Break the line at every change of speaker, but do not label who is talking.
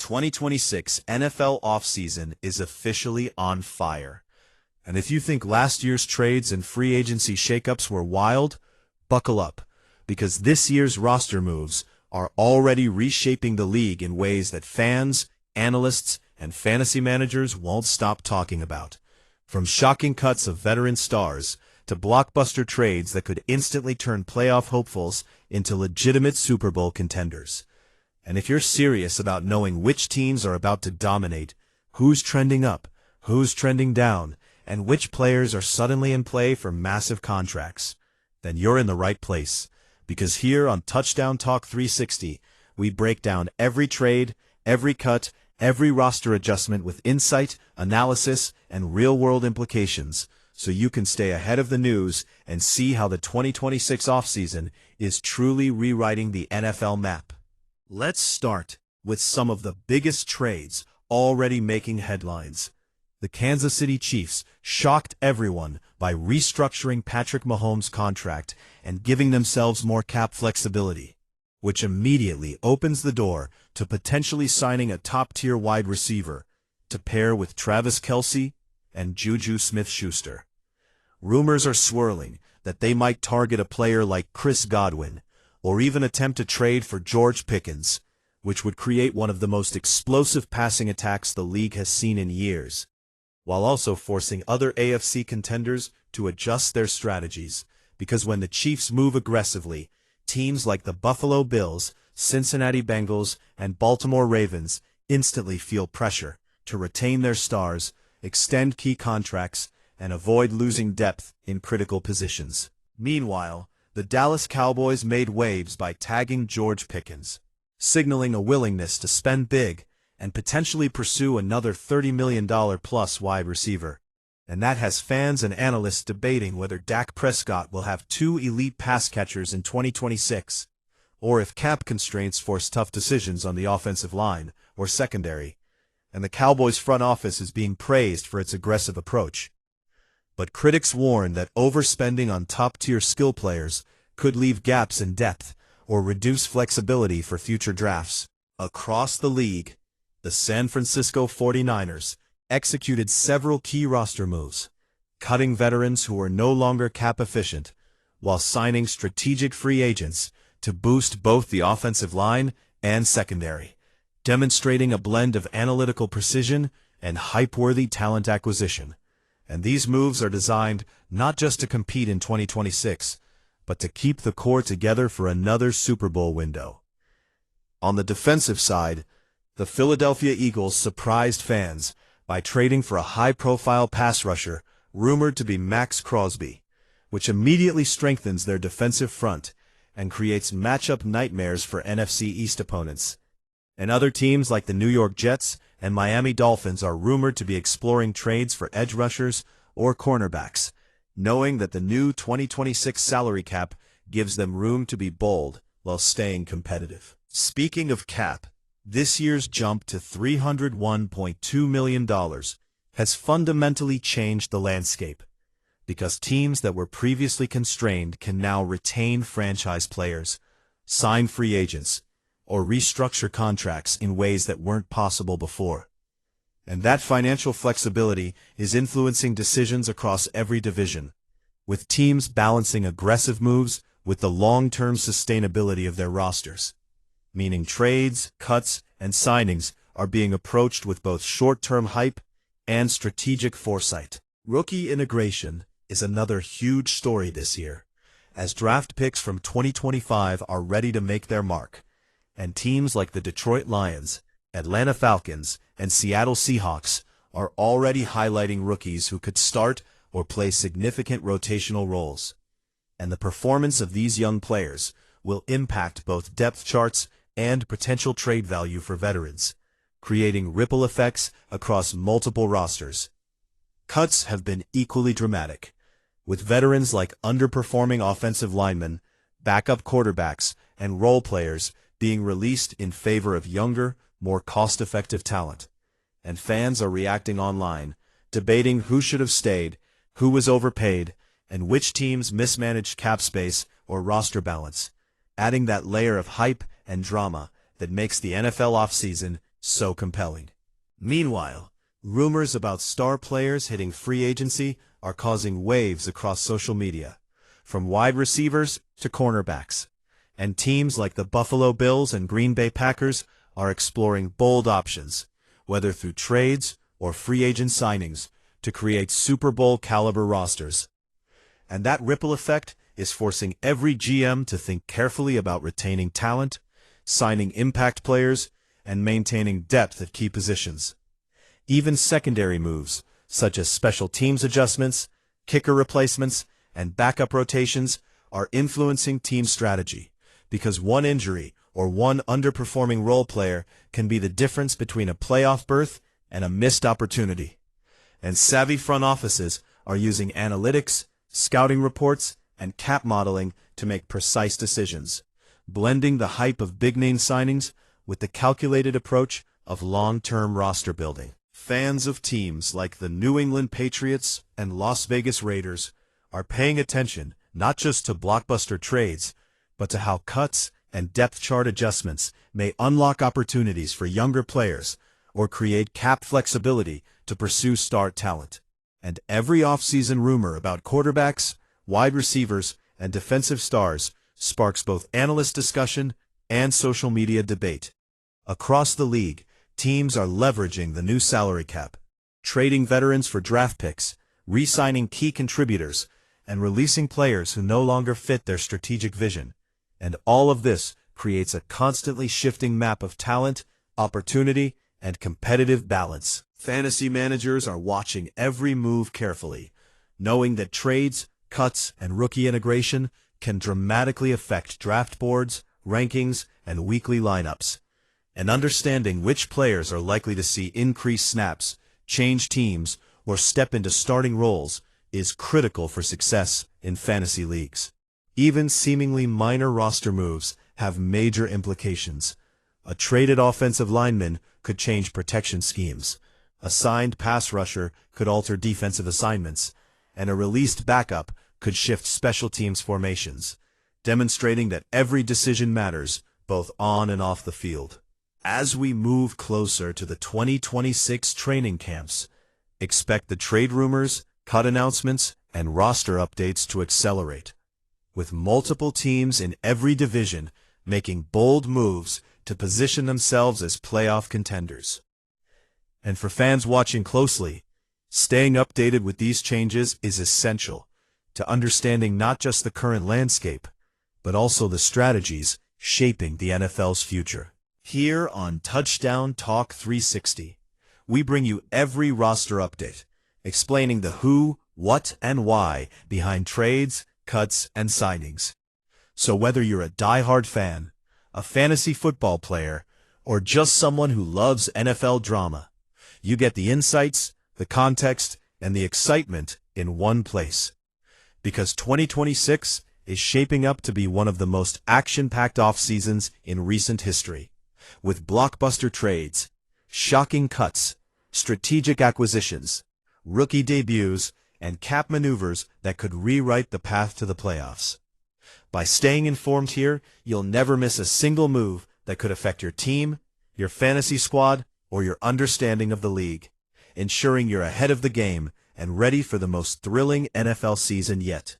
2026 NFL offseason is officially on fire. And if you think last year's trades and free agency shakeups were wild, buckle up, because this year's roster moves are already reshaping the league in ways that fans, analysts, and fantasy managers won't stop talking about. From shocking cuts of veteran stars to blockbuster trades that could instantly turn playoff hopefuls into legitimate Super Bowl contenders. And if you're serious about knowing which teams are about to dominate, who's trending up, who's trending down, and which players are suddenly in play for massive contracts, then you're in the right place. Because here on Touchdown Talk 360, we break down every trade, every cut, every roster adjustment with insight, analysis, and real-world implications, so you can stay ahead of the news and see how the 2026 offseason is truly rewriting the NFL map. Let's start with some of the biggest trades already making headlines. The Kansas City Chiefs shocked everyone by restructuring Patrick Mahomes' contract and giving themselves more cap flexibility, which immediately opens the door to potentially signing a top-tier wide receiver to pair with Travis Kelce and Juju Smith-Schuster. Rumors are swirling that they might target a player like Chris Godwin, or even attempt a trade for George Pickens, which would create one of the most explosive passing attacks the league has seen in years, while also forcing other AFC contenders to adjust their strategies, because when the Chiefs move aggressively, teams like the Buffalo Bills, Cincinnati Bengals, and Baltimore Ravens instantly feel pressure to retain their stars, extend key contracts, and avoid losing depth in critical positions. Meanwhile, the Dallas Cowboys made waves by tagging George Pickens, signaling a willingness to spend big and potentially pursue another $30 million-plus wide receiver. And that has fans and analysts debating whether Dak Prescott will have two elite pass catchers in 2026, or if cap constraints force tough decisions on the offensive line or secondary. And the Cowboys' front office is being praised for its aggressive approach. But critics warn that overspending on top-tier skill players could leave gaps in depth or reduce flexibility for future drafts. Across the league, the San Francisco 49ers executed several key roster moves, cutting veterans who are no longer cap-efficient, while signing strategic free agents to boost both the offensive line and secondary, demonstrating a blend of analytical precision and hype-worthy talent acquisition. And these moves are designed not just to compete in 2026, but to keep the core together for another Super Bowl window. On the defensive side, the Philadelphia Eagles surprised fans by trading for a high-profile pass rusher rumored to be Maxx Crosby, which immediately strengthens their defensive front and creates matchup nightmares for NFC East opponents. And other teams like the New York Jets and Miami Dolphins are rumored to be exploring trades for edge rushers or cornerbacks, knowing that the new 2026 salary cap gives them room to be bold while staying competitive. Speaking of cap, this year's jump to $301.2 million has fundamentally changed the landscape, because teams that were previously constrained can now retain franchise players, sign free agents, or restructure contracts in ways that weren't possible before. And that financial flexibility is influencing decisions across every division, with teams balancing aggressive moves with the long-term sustainability of their rosters, meaning trades, cuts, and signings are being approached with both short-term hype and strategic foresight. Rookie integration is another huge story this year, as draft picks from 2025 are ready to make their mark, and teams like the Detroit Lions, Atlanta Falcons, and Seattle Seahawks are already highlighting rookies who could start or play significant rotational roles. And the performance of these young players will impact both depth charts and potential trade value for veterans, creating ripple effects across multiple rosters. Cuts have been equally dramatic, with veterans like underperforming offensive linemen, backup quarterbacks, and role players being released in favor of younger, more cost-effective talent. And fans are reacting online, debating who should have stayed, who was overpaid, and which teams mismanaged cap space or roster balance, adding that layer of hype and drama that makes the NFL offseason so compelling. Meanwhile, rumors about star players hitting free agency are causing waves across social media, from wide receivers to cornerbacks. And teams like the Buffalo Bills and Green Bay Packers are exploring bold options, whether through trades or free agent signings, to create Super Bowl-caliber rosters. And that ripple effect is forcing every GM to think carefully about retaining talent, signing impact players, and maintaining depth at key positions. Even secondary moves, such as special teams adjustments, kicker replacements, and backup rotations, are influencing team strategy, because one injury or one underperforming role player can be the difference between a playoff berth and a missed opportunity. And savvy front offices are using analytics, scouting reports, and cap modeling to make precise decisions, blending the hype of big-name signings with the calculated approach of long-term roster building. Fans of teams like the New England Patriots and Las Vegas Raiders are paying attention not just to blockbuster trades, but to how cuts and depth chart adjustments may unlock opportunities for younger players or create cap flexibility to pursue star talent. And every offseason rumor about quarterbacks, wide receivers, and defensive stars sparks both analyst discussion and social media debate. Across the league, teams are leveraging the new salary cap, trading veterans for draft picks, re-signing key contributors, and releasing players who no longer fit their strategic vision. And all of this creates a constantly shifting map of talent, opportunity, and competitive balance. Fantasy managers are watching every move carefully, knowing that trades, cuts, and rookie integration can dramatically affect draft boards, rankings, and weekly lineups. And understanding which players are likely to see increased snaps, change teams, or step into starting roles is critical for success in fantasy leagues. Even seemingly minor roster moves have major implications. A traded offensive lineman could change protection schemes. A signed pass rusher could alter defensive assignments, and a released backup could shift special teams formations, demonstrating that every decision matters, both on and off the field. As we move closer to the 2026 training camps, expect the trade rumors, cut announcements, and roster updates to accelerate, with multiple teams in every division making bold moves to position themselves as playoff contenders. And for fans watching closely, staying updated with these changes is essential to understanding not just the current landscape, but also the strategies shaping the NFL's future. Here on Touchdown Talk 360, we bring you every roster update, explaining the who, what, and why behind trades, cuts, and signings. So whether you're a diehard fan, a fantasy football player, or just someone who loves NFL drama, you get the insights, the context, and the excitement in one place. Because 2026 is shaping up to be one of the most action-packed off-seasons in recent history, with blockbuster trades, shocking cuts, strategic acquisitions, rookie debuts, and cap maneuvers that could rewrite the path to the playoffs. By staying informed here, you'll never miss a single move that could affect your team, your fantasy squad, or your understanding of the league, ensuring you're ahead of the game and ready for the most thrilling NFL season yet.